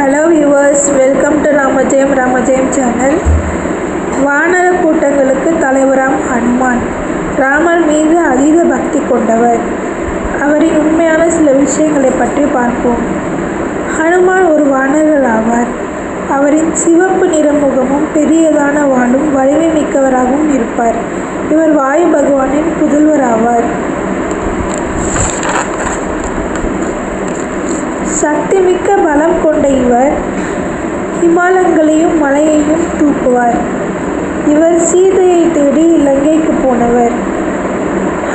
Hello viewers, welcome to Ramajayam channel. வானர கூட்டங்களுக்கு தலைவராம் ஹனுமான் ராமர் மீது அதீத பக்தி கொண்டவர். அவரின் உண்மையான சில விஷயங்களை பற்றி பார்ப்போம். ஹனுமான் ஒரு வானரர் ஆவார். அவரின் சிவப்பு நிற முகமும் பெரியதான வாளும் வலிமை மிக்கவராகவும் இருப்பார். இவர் வாயு பகவானின் புதல்வர் ஆவார். சக்திமிக்க பலம் கொண்ட இவர் இமாலயங்களையும் மலையையும் தூக்குவார். இவர் சீதையை தேடி இலங்கைக்கு போனவர்.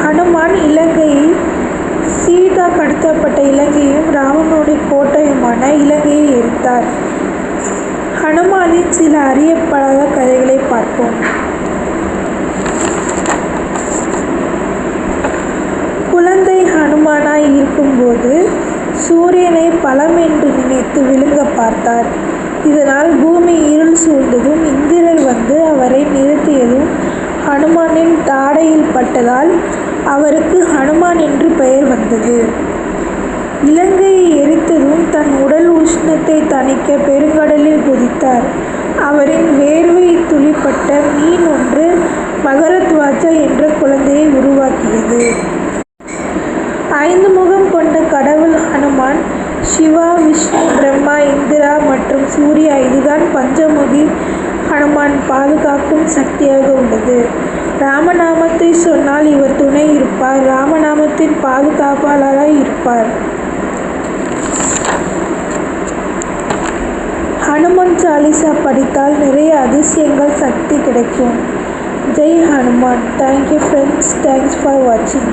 ஹனுமான் சீதா கடத்தப்பட்ட இலங்கையும் ராவனுடைய கோட்டையுமான இலங்கையை எரித்தார். ஹனுமானின் சில அறியப்படாத கதைகளை பார்ப்போம். குழந்தை ஹனுமானாய் இருக்கும்போது சூரியனை பலம் என்று நினைத்து விழுங்க பார்த்தார். இதனால் பூமி இருள் சூழ்ந்ததும் இந்திரர் வந்து அவரை நிறுத்தியதும் ஹனுமானின் தாடையில் பட்டதால் அவருக்கு ஹனுமான் என்று பெயர் வந்தது. இலங்கையை எரித்ததும் தன் உடல் உஷ்ணத்தை தணிக்க பெருங்கடலில் குதித்தார். அவரின் வேர்வை துளிப்பட்ட மீன் ஒன்று மகரத்வாஜா என்ற குழந்தையை உருவாக்கியது. 5 முகம் கொண்ட கடவுள் ஹனுமான் சிவா, விஷ்ணு, பிரம்மா, இந்திரா மற்றும் சூர்யா. இதுதான் பஞ்சமுகி ஹனுமான் பாதுகாக்கும் சக்தியாக உள்ளது. ராமநாமத்தை சொன்னால் இவர் துணை இருப்பார். ராமநாமத்தின் பாதுகாப்பாளராய் இருப்பார். ஹனுமான் சாலிசா படித்தால் நிறைய அதிசயங்கள் சக்தி கிடைக்கும். Jai Hanuman. Thank you friends. Thanks for வாட்சிங்.